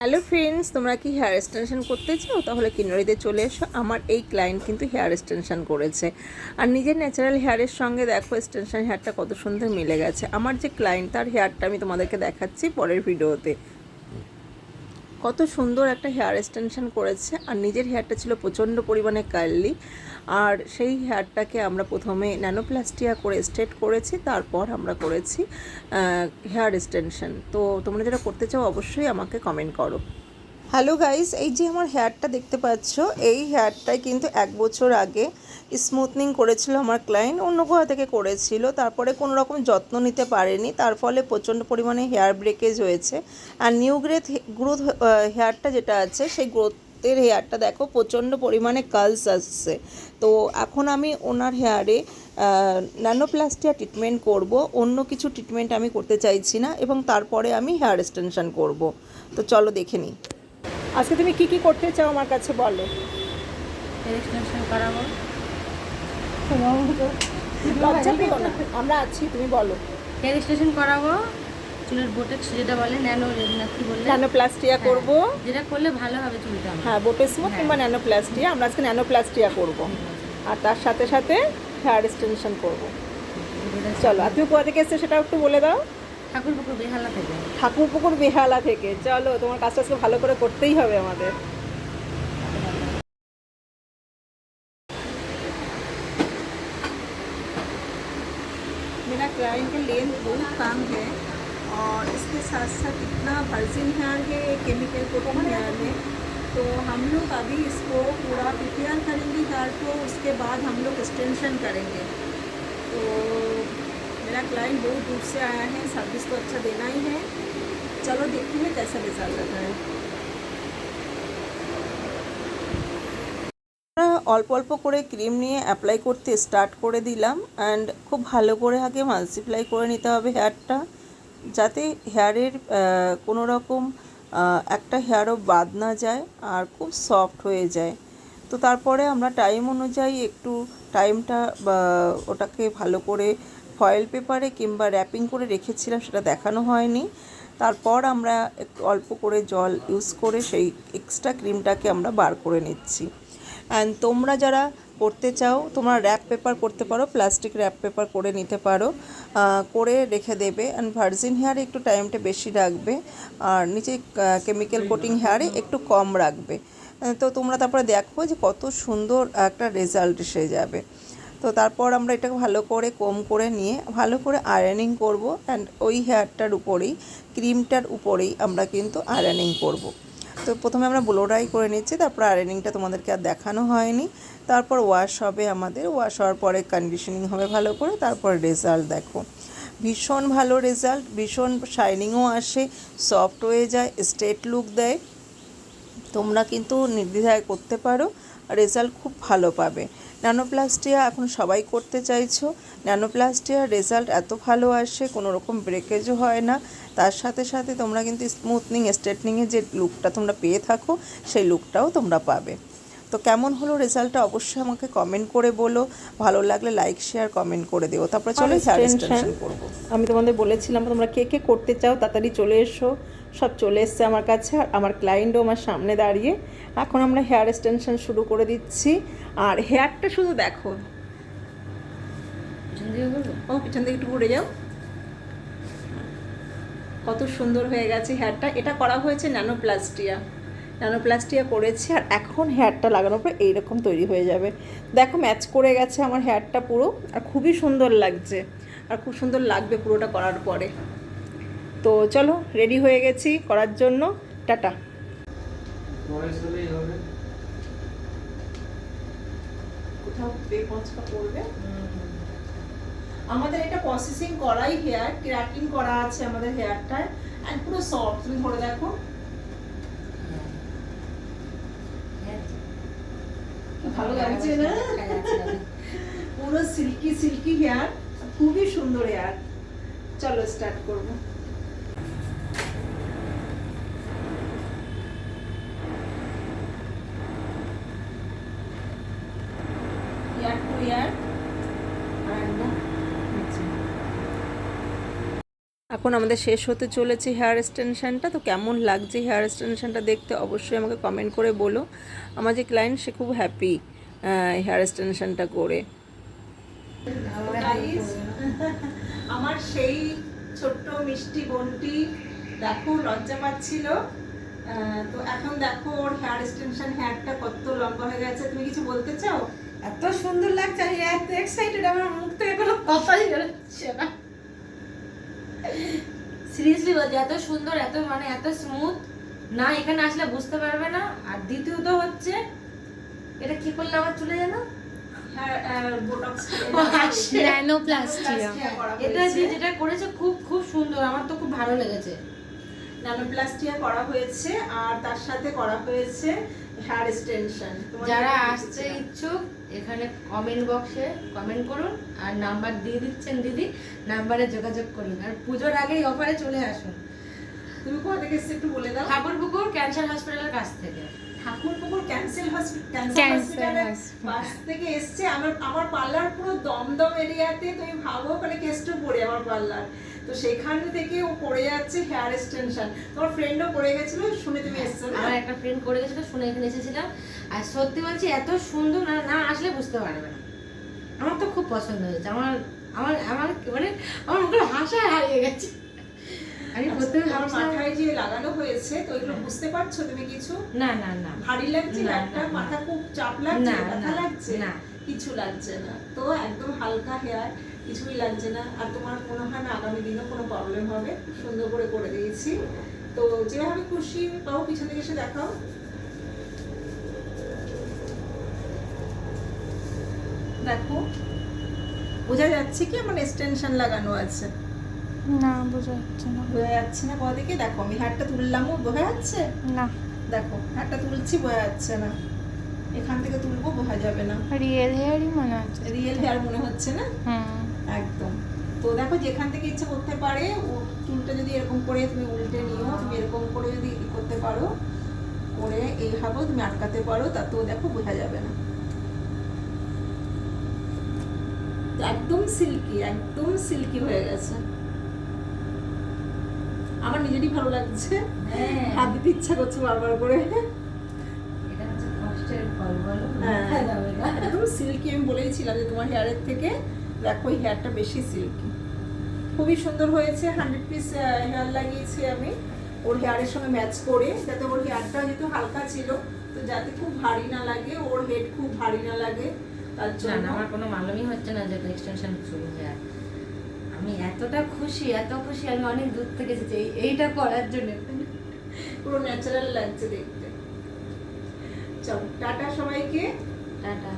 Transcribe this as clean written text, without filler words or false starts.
Hello friends, তোমরা কি hair extension করতে চাও? তাহলে কিন্নরিতে চলে এসো। আমার এই ক্লায়েন্ট কিন্তু হেয়ার এক্সটেনশন করেছে, আর নিজের ন্যাচারাল হেয়ারের সঙ্গে দেখো এক্সটেনশন হেয়ারটা কত সুন্দর মিলে গেছে। আমার যে ক্লায়েন্ট, তার হেয়ারটা আমি তোমাদেরকে দেখাচ্ছি পরের ভিডিওতে। কত সুন্দর একটা হেয়ার এক্সটেনশন করেছে, আর নিজের হেয়ারটা ছিল প্রচণ্ড পরিমাণে কার্লি, আর সেই হেয়ারটাকে আমরা প্রথমে ন্যানোপ্লাস্টিয়া করে স্ট্রেট করেছি, তারপর আমরা করেছি হেয়ার এক্সটেনশন। তো তোমরা যারা করতে চাও অবশ্যই আমাকে কমেন্ট করো। হ্যালো গাইস, এই যে আমার হেয়ারটা দেখতে পাচ্ছ, এই হেয়ারটাই কিন্তু 1 বছর আগে স্মুথনিং করেছিল আমার ক্লায়েন্ট, অন্য কোথা থেকে করেছিল। তারপরে কোনো রকম যত্ন নিতে পারেনি, তার ফলে প্রচণ্ড পরিমাণে হেয়ার ব্রেকেজ হয়েছে। আর নিউ গ্রোথ হেয়ারটা যেটা আছে, সেই গ্রোথের হেয়ারটা দেখো প্রচণ্ড পরিমাণে কার্লস আসছে। তো এখন আমি ওনার হেয়ারে ন্যানোপ্লাস্টিয়া ট্রিটমেন্ট করব, অন্য কিছু ট্রিটমেন্ট আমি করতে চাইছি না, এবং তারপরে আমি হেয়ার এক্সটেনশন করব। তো চলো দেখে নিই। আজকে তুমি কি কি করতে চাও আমার কাছে বলো। হেয়ার এক্সটেনশন করাবো। লজ্জা পেও না, আমরা আছি, তুমি বলো। হেয়ার এক্সটেনশন করাবো, চুলের বোটেক্স যেটা বলে ন্যানো, কি বললে, ন্যানোপ্লাস্টিয়া করব। যেটা করলে ভালো হবে চুলটা আমার। হ্যাঁ, বোটে স্মুথ কিংবা ন্যানোপ্লাস্টিয়া, আমরা আজকে ন্যানোপ্লাস্টিয়া করব, আর তার সাথে সাথে হেয়ার এক্সটেনশন করব। চলো, আর তুমি কোথা থেকে এসছো সেটা একটু বলে দাও। ঠাকুরপুকুর বেহালা থেকে। ঠাকুরপুকুর বেহালা থেকে। চলো, তোমার কাজটা আজকে ভালো করে করতেই হবে আমাদের। मेरा क्लाइंट का लेंथ बहुत कम है, और इसके साथ साथ इतना वर्जिन हेयर है, केमिकल कोटिंग हेयर है। तो हम लोग अभी इसको पूरा प्रिपेयर करेंगे हेयर को, उसके बाद हम लोग एक्सटेंशन करेंगे। तो मेरा क्लाइंट बहुत दूर से आया है, सर्विस तो अच्छा देना ही है। चलो देखते हैं कैसा रिजल्ट आता है। অল্প অল্প করে ক্রিম নিয়ে অ্যাপ্লাই করতে স্টার্ট করে দিলাম, অ্যান্ড খুব ভালো করে আগে মাল্টিপ্লাই করে নিতে হবে হেয়ারটা, যাতে হেয়ারের কোনো রকম একটা হেয়ারও বাদ না যায়, আর খুব সফট হয়ে যায়। তো তারপরে আমরা টাইম অনুযায়ী একটু টাইমটা ওটাকে ভালো করে ফয়েল পেপারে কিংবা র্যাপিং করে রেখেছিলাম, সেটা দেখানো হয়নি। তারপর আমরা একটু অল্প করে জল ইউজ করে সেই এক্সট্রা ক্রিমটাকে আমরা বার করে নিচ্ছি। অ্যান্ড তোমরা যারা করতে চাও, তোমরা র্যাপ পেপার করতে পারো, প্লাস্টিক র্যাপ পেপার করে নিতে পারো, করে রেখে দেবে। অ্যান্ড ভার্জিন হেয়ারে একটু টাইমটা বেশি রাখবে, আর নিচে কেমিক্যাল কোটিং হেয়ারে একটু কম রাখবে। তো তোমরা তারপরে দেখো যে কত সুন্দর একটা রেজাল্ট এসে যাবে। তো তারপর আমরা এটাকে ভালো করে কম করে নিয়ে ভালো করে আয়রনিং করব, অ্যান্ড ওই হেয়ারটার উপরেই, ক্রিমটার উপরেই আমরা কিন্তু আয়রনিং করব। তো প্রথমে আমরা ব্লো ড্রাই করে নিচ্ছি, তারপর আয়রনিংটা তোমাদেরকে আর দেখানো হয়নি। তারপর ওয়াশ হবে আমাদের, ওয়াশ হওয়ার পরে কন্ডিশনিং হবে ভালো করে, তারপর রেজাল্ট দেখো, ভীষণ ভালো রেজাল্ট, ভীষণ শাইনিংও আসে, সফট হয়ে যায়, স্ট্রেট লুক দেয়। তোমরা কিন্তু নির্দ্বিধায় করতে পারো, রেজাল্ট খুব ভালো পাবে। ন্যানোপ্লাস্টিয়া এখন সবাই করতে চাইছো। ন্যানোপ্লাস্টিয়ার রেজাল্ট এত ভালো আসে, কোনো রকম ব্রেকেজও হয় না। তার সাথে সাথে তোমরা কিন্তু স্মুথনিং স্ট্রেটনিংয়ের যে লুকটা তোমরা পেয়ে থাকো, সেই লুকটাও তোমরা পাবে। তো কেমন হলো রেজাল্টটা অবশ্যই আমাকে কমেন্ট করে বলো, ভালো লাগলে লাইক শেয়ার কমেন্ট করে দিও। তারপরে চলো হেয়ার এক্সটেনশন করবো। আমি তোমাদের বলেছিলাম তোমরা কে কে করতে চাও তাড়াতাড়ি চলে এসো। সব চলে এসছে আমার কাছে, আর আমার ক্লায়েন্টও আমার সামনে দাঁড়িয়ে। এখন আমরা হেয়ার এক্সটেনশন শুরু করে দিচ্ছি, আর হেয়ারটা শুধু দেখো। ও পিছন থেকে একটু ঘুরে যাও, কত সুন্দর হয়ে গেছে হেয়ারটা। এটা করা হয়েছে ন্যানোপ্লাস্টিয়া করেছি, আর এখন হেয়ারটা লাগানোর পর এইরকম তৈরি হয়ে যাবে। দেখো ম্যাচ করে গেছে আমার হেয়ারটা পুরো, আর খুবই সুন্দর লাগছে, আর খুব সুন্দর লাগবে পুরোটা করার পরে। তো চলো, রেডি হয়ে গেছি করার জন্য। টাটা। কোথাও বেপঞ্চকা পড়বে। আমাদের এটা প্রসেসিং করাই হেয়ার, কেরাটিন করা আছে আমাদের হেয়ারটায়, আর পুরো সফট। তুমি ধরে দেখো, ভালো লাগছে না? পুরো সিল্কি সিল্কি হেয়ার, খুবই সুন্দর হেয়ার। চলো স্টার্ট করব। ইয়ার টু ইয়ার, আর একদম এখন আমাদের শেষ হতে চলেছে হেয়ার এক্সটেনশনটা। তো কেমন লাগছে হেয়ার এক্সটেনশনটা দেখতে অবশ্যই আমাকে কমেন্ট করে বলো। আমার যে ক্লায়েন্ট সে খুব হ্যাপি হেয়ার এক্সটেনশনটা করে। আমার সেই ছোট্ট মিষ্টি বোনটি দেখো লজ্জা পাচ্ছিল, তো এখন দেখো ওর হেয়ার এক্সটেনশন, হেয়ারটা কত লম্বা হয়ে গেছে। তুমি কিছু বলতে চাও? এত সুন্দর লাগছে, আমি এত এক্সাইটেড, আমার মুখ থেকে কোনো কথাই বেরোচ্ছে না। সিরিয়াসলি বলছি, এত সুন্দর, এত মানে এত স্মুথ না, এখানে আসলে বুঝতে পারবে না। আর দ্বিতীয়ত হচ্ছে এটা কি করলে আমার চলে জানো, ন্যানোপ্লাস্টিয়া। এটা দিয়ে যেটা করেছে খুব খুব সুন্দর, আমার তো খুব ভালো লেগেছে। ন্যানোপ্লাস্টিয়া করা হয়েছে আর তার সাথে করা হয়েছে হেয়ার এক্সটেনশন। যারা আসতে ইচ্ছুক এখানে কমেন্ট বক্সে কমেন্ট করুন, আর নাম্বার দিয়ে দিচ্ছেন দিদি, নাম্বারে যোগাযোগ করুন। আর পুজোর আগেই অফারে চলে আসুন। তুমি কোথা থেকে এসেছো একটু বলে দাও। ঠাকুরপুকুর ক্যান্সার হসপিটালের কাছ থেকে। ঠাকুরপুকুর ক্যান্সার ক্যান্সার হসপিটালের পাশ থেকে এসছে। আমার পার্লার পুরো দমদম এরিয়াতে, তুমি ভাবো ওখানে কেষ্টপুরে আমার পার্লার, তো সেখান থেকে ও করে যাচ্ছে হেয়ার এক্সটেনশন। তোমার ফ্রেন্ডও করে গেছিল, শুনে তুমি এসছো না? আমার একটা ফ্রেন্ড করে গেছিল, শুনে এখানে এসেছিলাম। আর সত্যি বলছি এত সুন্দর, না না আসলে বুঝতে পারবে না। আমার তো খুব পছন্দ হয়েছে। আমার আমার আমার মানে আমার মুখের হাসা হারিয়ে গেছে। আমি প্রথমে আমার ভাবছিলাম মাথায় যে লাগানো হয়েছে, তো এগুলো বুঝতে পারছো তুমি কিছু? না না না ভারী লাগছে না, একটা, না, মাথা না। খুব চাপ লাগছে, না, ব্যথা না, লাগছে? না। কিছু লাগছে না, তো একদম হালকা হেয়ার, কিছুই লাগছে না। আর তোমার মনে হয় না আগামী দিনও কোনো প্রবলেম হবে? খুব সুন্দর করে দিয়েছি। তো যেভাবে খুশি পাও পিছন দিকে এসে দেখাও। দেখো বোঝা যাচ্ছে কি আমার এক্সটেনশন লাগানো আছে? না, বোঝা যাচ্ছে না। বোঝা যাচ্ছে না? কোথা থেকে দেখো আমি হেয়ারটা তুললামও, বোঝা যাচ্ছে? না, দেখো হেয়ারটা তুলছি, বোঝা যাচ্ছে না। এখান থেকে তুলবো, বোঝা যাবে না। রিয়েল হেয়ারই মনে হচ্ছে। রিয়েল হেয়ার মনে হচ্ছে না? হুম। একদম। তো দেখো যেখান থেকে ইচ্ছা করতে পারে, ও চুলটা যদি এরকম করে তুমি উল্টে নিও, তুমি এরকম করে যদি করতে পারো, করে এইভাবেও তুমি আটকাতে পারো, তাতেও দেখো বোঝা যাবে না। একদম সিল্কি, একদম সিল্কি হয়ে গেছে। আমার নিজেরই ভালো লাগছে, হ্যাঁ। হাত দিতে ইচ্ছা করছে বারবার করে। এটা হচ্ছে কষ্টের ফল, বলো হ্যাঁ, দেখা যাবে না। একদম সিল্কি। আমি বলেইছিলাম যে তোমার হেয়ারের থেকে দেখো এই হেয়ারটা বেশি সিল্কি। খুবই সুন্দর হয়েছে। 100 পিস হেয়ার লাগিয়েছি আমি ওর হেয়ারের সঙ্গে ম্যাচ করে, যাতে ওর হেয়ারটা যেহেতু হালকা ছিল, তো যাতে খুব ভারী না লাগে, ওর হেড খুব ভারী না লাগে, তার না জন্য। না, আমার কোনো মালুমই হচ্ছে না যে এক্সটেনশন শুরু হয়ে যায়। আমি এতটা খুশি, এত খুশি, আমি অনেক দূর থেকে এসেছি এইটা করার জন্য। পুরো ন্যাচারাল লাগছে দেখতে। চল টাটা সবাইকে। টাটা।